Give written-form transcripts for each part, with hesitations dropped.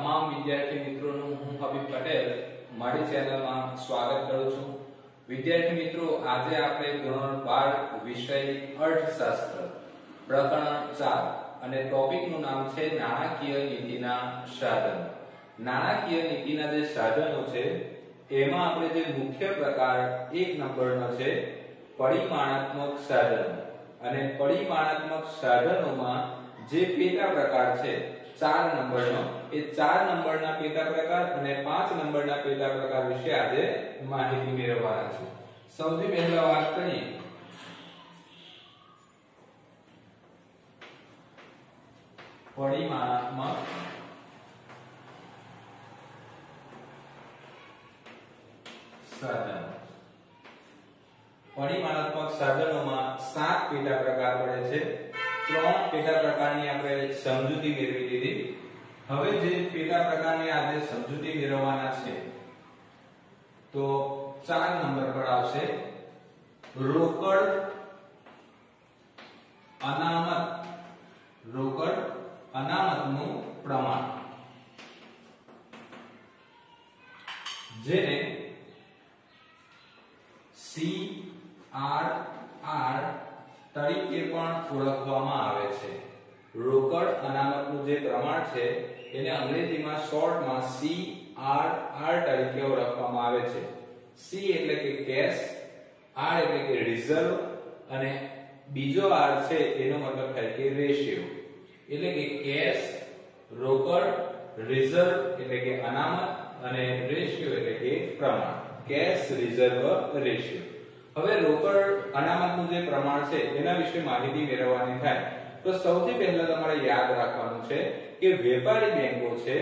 તમામ વિદ્યાર્થી મિત્રોનું હું હબીબ પટેલ મારી ચેનલમાં સ્વાગત કરું છું। વિદ્યાર્થી મિત્રો, આજે આપણે ધોરણ 12 વિષય અર્થશાસ્ત્ર પ્રકરણ 4 અને ટોપિકનું નામ છે નાણાકીય નીતિના સાધનો। નાણાકીય નીતિના જે સાધનો છે એમાં આપણે જે મુખ્ય પ્રકાર 1 નંબરનો છે પરિમાણાત્મક સાધનો, અને પરિમાણાત્મક સાધનોમાં જે પેટા પ્રકાર છે 4 નંબરનો, એ 4 નંબરના પેટા પ્રકાર અને 5 નંબરના પેટા પ્રકાર વિશે આજે માહિતી મેળવવાના છે। સૌથી પહેલા વાત કરીએ પરિમાણાત્મક સાધનો। પરિમાણાત્મક સાધનોમાં 7 પેટા પ્રકાર પડે છે। 3 પેટા પ્રકારની આપણે સમજૂતી મેળવી લીધી। હવે જે પેટા પ્રકારની આજે સમજૂતી મેળવવાના છે તો 4 નંબર પર આવશે રોકડ અનામતનું પ્રમાણ, જેને CRR તરીકે પણ ઓળખવામાં આવે છે। રોકડ અનામતનું જે પ્રમાણ છે એને અંગ્રેજીમાં શોર્ટમાં CRR તરીકે ઓળખવામાં આવે છે। C એટલે કે કેશ, R એટલે કે રિઝર્વ, અને બીજો R છે એનો મતલબ થાય કે રેશિયો। એટલે કે કેશ, રોકડ, રિઝર્વ એટલે કે અનામત, અને રેશિયો એટલે કે પ્રમાણ। Cash, reserve, ratio. હવે રોકડ અનામતનું જે પ્રમાણ છે એના વિશે માહિતી મેળવવાની થાય તો સૌથી પહેલા તમારે યાદ રાખવાનું છે કે વેપારી બેંકો છે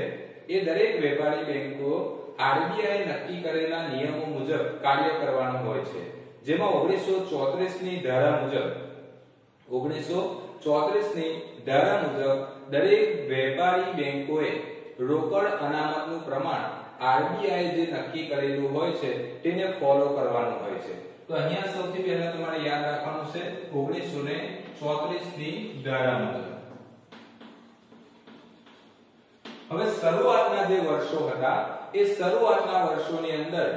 એ દરેક વેપારી બેંકો RBI નક્કી કરેલા નિયમો મુજબ કાર્ય કરવાનું હોય છે। જેમાં 1934 ની ધારા મુજબ દરેક વેપારી બેંકોએ રોકડ અનામતનું પ્રમાણ RBI જે નક્કી કરેલું હોય છે તેને ફોલો કરવાનું હોય છે। તો અહીંયા સૌથી પહેલા તમારે યાદ રાખવાનું છે 1934 ની ધારા મુજબ। હવે શરૂઆતના જે વર્ષો હતા એ શરૂઆતના વર્ષોની અંદર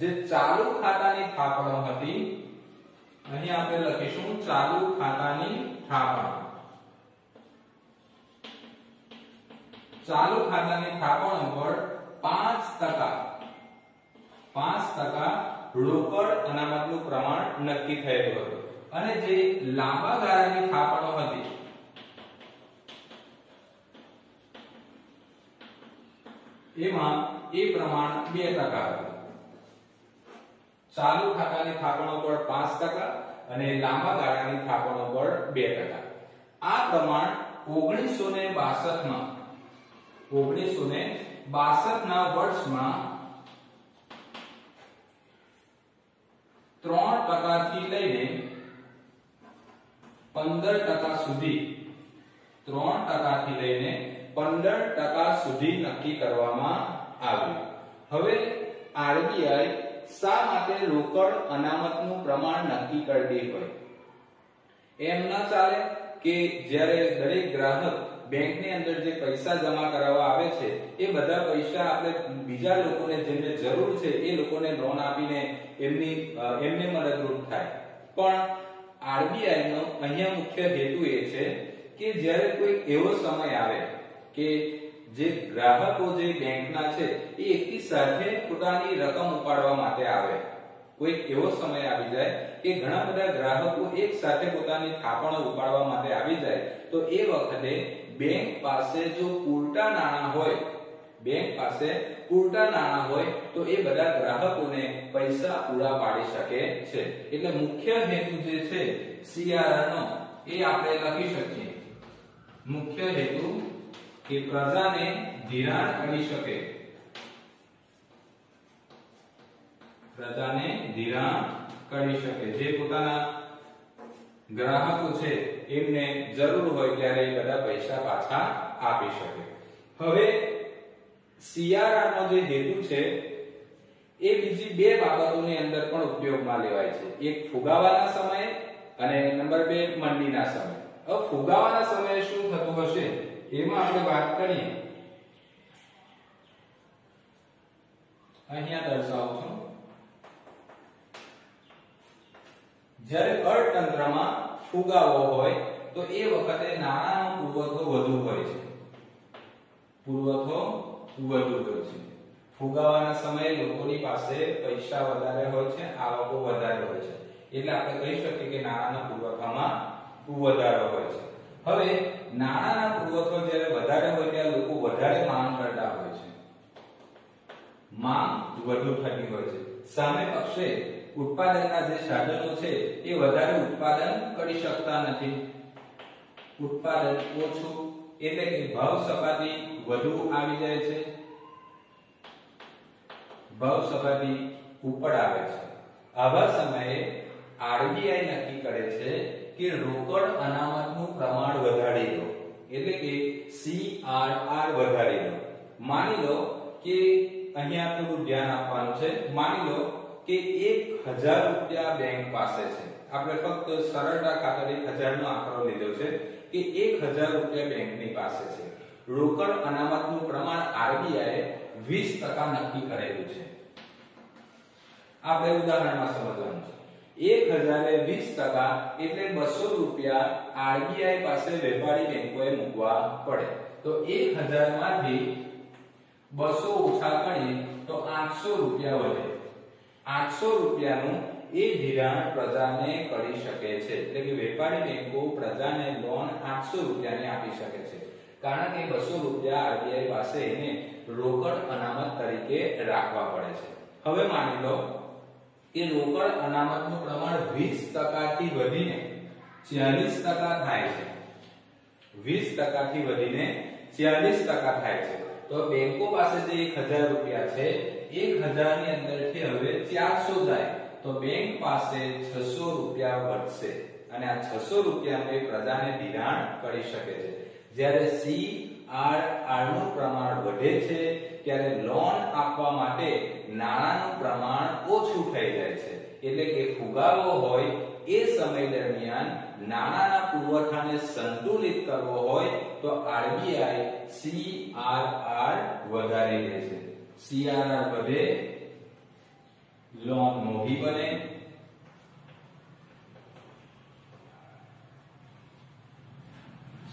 જે ચાલુ ખાતાની થાપણો હતી, અહીં આપણે લખીશું ચાલુ ખાતાની થાપણો। ચાલુ ખાતાની થાપણો પર 5% રોકડ અનામતનું પ્રમાણ નક્કી થયેલું હતું, અને જે લાંબા ગાળાની થાપણો હતી એમાં એ પ્રમાણ 2% હતું। ચાલુ ખાતાની થાપણો પર 5% અને લાંબા ગાળાની થાપણો પર 2%। આ પ્રમાણ 1962 ના વર્ષમાં 3% થી લઈને 15% સુધી 15% સુધી નક્કી કરવામાં આવ્યું। હવે RBI શા માટે રોકડ અનામતનું પ્રમાણ નક્કી કરતી હોય? એમ ન ચાલે કે જ્યારે દરેક ગ્રાહક બેંકની અંદર જે પૈસા જમા કરાવવા આવે છે એ બધા પૈસા આપણે બીજા લોકોને જેમને જરૂર છે એ લોકોને લોન આપીને એમને મદદરૂપ થાય। પણ RBI નો અહીંયા મુખ્ય હેતુ એ છે કે જ્યારે કોઈ એવો સમય આવે કે જે ગ્રાહકો જે બેંકના છે એ એકી સાથે પોતાની રકમ ઉપાડવા માટે આવે, કોઈ એવો સમય આવી જાય કે ઘણા બધા ગ્રાહકો એક સાથે પોતાની થાપણો ઉપાડવા માટે આવી જાય તો એ વખતે બેંક પાસે જો પૂરતા નાણાં હોય તો એ બધા ગ્રાહકોને પૈસા પૂરા પાડી શકે છે। એટલે મુખ્ય હેતુ જે છે CRR નો એ આપણે લખી શકીએ, મુખ્ય હેતુ કે પ્રજાને ધિરાણ કરી શકે, જે પોતાના ગ્રાહકો છે એમને જરૂર હોય ત્યારે એ બધા પૈસા પાછા આપી શકે। હવે CRR નો જે હેતુ છે એ બીજી 2 બાબતોની અંદર પણ ઉપયોગમાં લેવાય છે। એક ફુગાવાના સમયે અને નંબર 2 મંદીના સમયે। હવે ફુગાવાના સમયે શું થતું હશે એમાં આપણે વાત કરીએ અહીંયા દર્શાવું છું. જ્યારે અર્થતંત્રમાં ફુગાવો હોય તો એ વખતે નાણાંનો પુરવઠો વધુ હોય છે. ફુગાવાના સમયે લોકોની પાસે પૈસા વધારે હોય છે, આવકો વધારે હોય છે, એટલે આપણે કહી શકીએ કે નાણાંના પુરવઠામાં વધારો હોય છે. હવે નાણાંના પુરવઠો જ્યારે વધારે હોય ત્યારે લોકો વધારે માંગ કરતા હોય છે. માંગ વધુ થતી હોય છે. સામે પક્ષે ઉત્પાદનના જે સાધનો છે એ વધારે ઉત્પાદન કરી શકતા નથી. ઉત્પાદન ઓછું એટલે કે ભાવ સપાટી વધુ આવી જાય છે, ભાવ સપાટી ઉપર આવે છે. આવા સમયે આરબીઆઈ નક્કી કરે છે કે રોકડ અનામતનું પ્રમાણ વધારી દો, એટલે કે CRR વધારી દો. માની લો કે અહીંયા થોડું ધ્યાન આપવાનું છે. માની લો કે 1000 રૂપિયા બેંક પાસે છે. આપણે ફક્ત સરળતા ખાતર 1000 નો આંકડો લીધો છે કે 1000 રૂપિયા બેંકની પાસે છે. રોકડ અનામતનું પ્રમાણ આરબીઆઈ 20% નક્કી કરેલું છે. આપણે ઉદાહરણમાં સમજવાનું છે. 1000 એ 20% એટલે 200 રૂપિયા આરબીઆઈ પાસે વેપારી બેંકોએ મૂકવા પડે. તો 1000 માંથી 200 ઓછા કરીએ તો 800 રૂપિયા વધે. 800 રૂપિયાનું એ ધિરાણ પ્રજાને કરી શકે છે, એટલે કે વેપારી બેંકો પ્રજાને લોન 800 રૂપિયાની આપી શકે છે, કારણ કે 200 રૂપિયા આરબીઆઈ પાસે એને રોકડ અનામત તરીકે રાખવા પડે છે. હવે માની લો કે રોકડ અનામતનું પ્રમાણ 20% થી વધીને 40% થાય છે. 20% થી વધીને 40% થાય છે. તો બેંકો પાસે જે 1000 રૂપિયા છે, 1000 ની અંદરથી હવે 400 જાય તો બેંક પાસે 600 રૂપિયા વધશે, અને આ 600 રૂપિયામાં પ્રજાને ધિરાણ કરી શકે છે. જ્યારે CRR નું પ્રમાણ વધે છે ત્યારે લોન આપવા માટે નાણાંનું પ્રમાણ ઓછું થઈ જાય છે, એટલે કે ફુગાવો હોય એ સમય દરમિયાન નાણાંના પુરવઠાને સંતુલિત કરવો હોય તો આરબીઆઈ CRR વધારી દે છે. CRR વધે, લોન મોંઘી બને,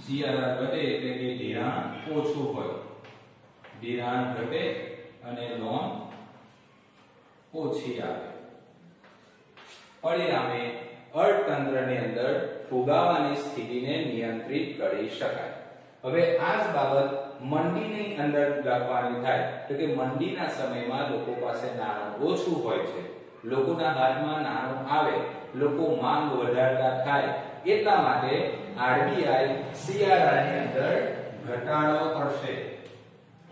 CRR વધે એટલે કે ધિરાણ ઓછું હોય, ધિરાણ ઘટે અને લોન ઓછી આવે. પરિણામે અર્થતંત્રની અંદર ફુગાવાની સ્થિતિને નિયંત્રિત કરી શકાય. હવે આ જ બાબત મંડીની અંદર લખવાની થાય તો કે મંડીના સમયમાં લોકો પાસે નાણું ઓછું હોય છે, લોકોના હાથમાં નાણું આવે, લોકો માંગ વધારતા થાય, એટલા માટે આરબીઆઈ CRR ની અંદર ઘટાડો કરશે,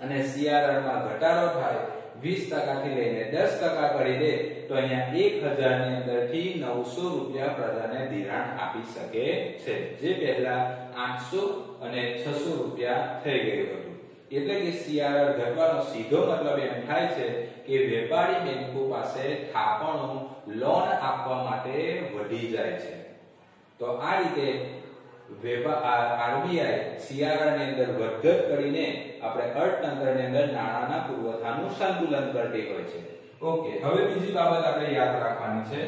અને CRR માં ઘટાડો થાય 20% થી લઈને 10% કરી દે તો અહીંયા 1000 ની અંદરથી 900 રૂપિયા પ્રજાને ધિરાણ આપી શકે છે, જે પહેલા 800 અને 600 રૂપિયા થઈ ગયું હતું. એટલે કે CRR ઘટવાનો સીધો મતલબ એમ થાય છે કે વેપારી બેંકો પાસે થાપણો લોન આપવા માટે વધી જાય છે. તો આ રીતે આરબીઆઈ CRR ની અંદર વધઘટ કરીને આપણે અર્થતંત્રની અંદર નાણાંના પુરવઠાનું સંતુલન કરતી હોય છે. ઓકે, હવે બીજી બાબત આપણે યાદ રાખવાની છે.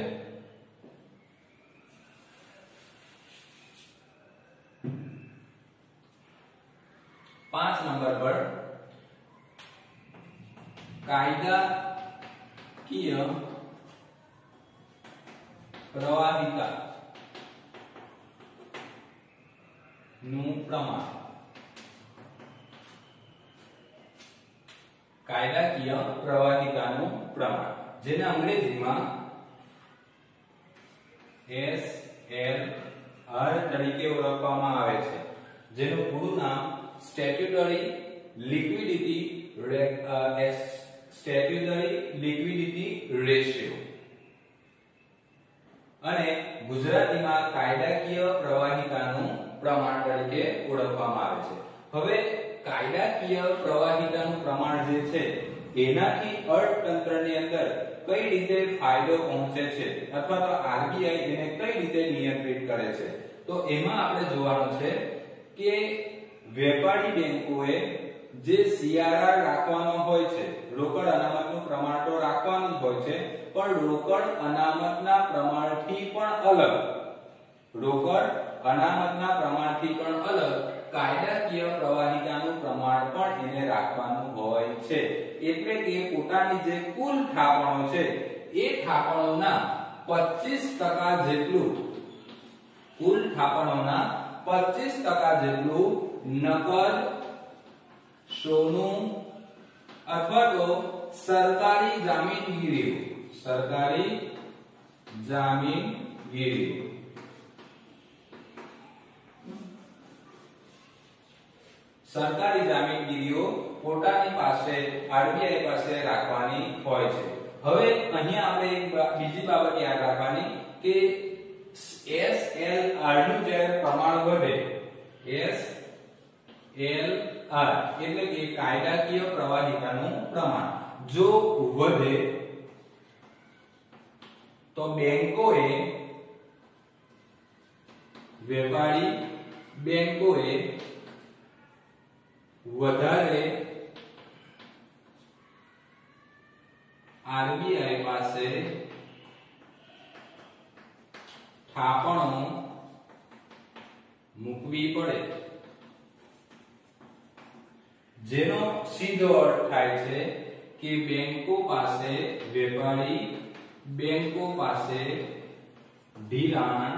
પાંચ નંબર પર કાયદાકીય પ્રવાહિતા નું પ્રમાણ. કાયદાકીય પ્રવાહિતાનું પ્રમાણ, જેને અંગ્રેજીમાં SLR તરીકે ઓળખવામાં આવે છે, જેનું પૂરું નામ સ્ટેટ્યુટરી લિક્વિડિટી રેશિયો અને ગુજરાતીમાં કાયદાકીય પ્રવાહિતાનું પ્રમાણ તરીકે ઓળખવામાં આવે છે. હવે કાયદાકીય પ્રવાહિતાનું પ્રમાણ જે છે એનાથી અર્થતંત્રની અંદર કઈ રીતે ફાયદો પહોંચે છે અથવા તો આરબીઆઈ એને કઈ રીતે નિયંત્રિત કરે છે, તો એમાં આપણે જોવાનું છે કે વેપારી બેંકોએ જે CRR રાખવાનો હોય છે, રોકડ અનામતનું પ્રમાણ તો રાખવાનું જ હોય છે, પણ રોકડ અનામતના પ્રમાણથી પણ અલગ, રોકડ અનામતના પ્રમાણથી પણ અલગ કાયદાકીય પ્રવાહિતાનું પ્રમાણ પણ એને રાખવાનું હોય છે. એટલે કે પોતાની જે કુલ થાપણો છે એ થાપણોના 25% જેટલું, કુલ થાપણોના 25% જેટલું નકદ, સોનું અથવા તો સરકારી જામીનગીરીઓ, સરકારી જામીનગીરીઓ સરકારી જામીનગીરીઓ પોતાની પાસે આરબીઆઈ પાસે રાખવાની હોય છે. હવે અહીંયા આપણે એક બીજી બાબત યાદ રાખવાની કે SLR નું જ્યારે પ્રમાણ વધે, SLR એટલે કે કાયદાકીય પ્રવાહિતાનું પ્રમાણ જો વધે તો બેંકોએ, વેપારી બેંકોએ વધારે આરબીઆઈ પાસે થાપણો મૂકવી પડે, જેનો સીધો અર્થ થાય છે કે બેંકો પાસે, વેપારી બેંકો પાસે ધિરાણ,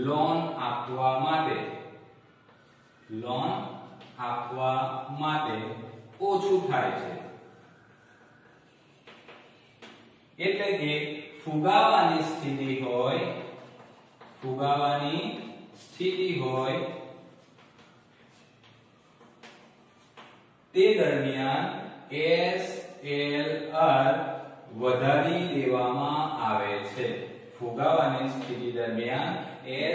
લોન આપવા માટે ઓછું થાય છે. એટલે કે ફુગાવાની સ્થિતિ હોય તે દરમિયાન SLR વધારી દેવામાં આવે છે. ફુગાવાની સ્થિતિ દરમિયાન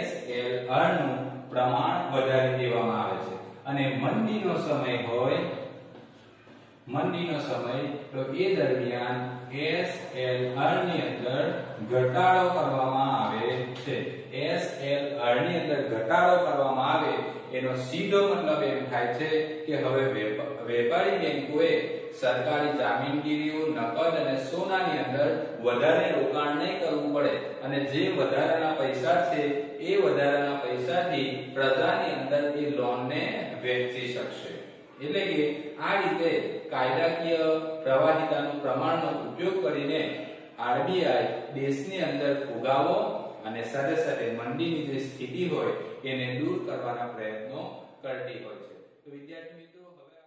SLR નું પ્રમાણ વધારી દેવામાં આવે છે. અને મંદીનો સમય હોય, મંદીનો સમય તો એ દરમિયાન SLR ની અંદર ઘટાડો કરવામાં આવે છે. SLR ની અંદર ઘટાડો કરવામાં આવે એનો સીધો મતલબ એમ થાય છે કે હવે વેપારી બેંકોએ સરકારી જામીનગીરીઓ, નકદ અને સોનાની અંદર વધારે રોકાણ નહીં કરવું પડે અને જે વધારાના પૈસા છે એ વધારાના પૈસાથી પ્રજાની અંદર એ લોનને વહેંચી શકશે. એટલે કે આ રીતે કાયદાકીય પ્રવાહિતાનું પ્રમાણનો ઉપયોગ કરીને આરબીઆઈ દેશની અંદર ફુગાવો અને સાથે સાથે મંદીની જે સ્થિતિ હોય એને દૂર કરવાના પ્રયત્નો કરતી હોય છે. તો વિદ્યાર્થી મિત્રો, હવે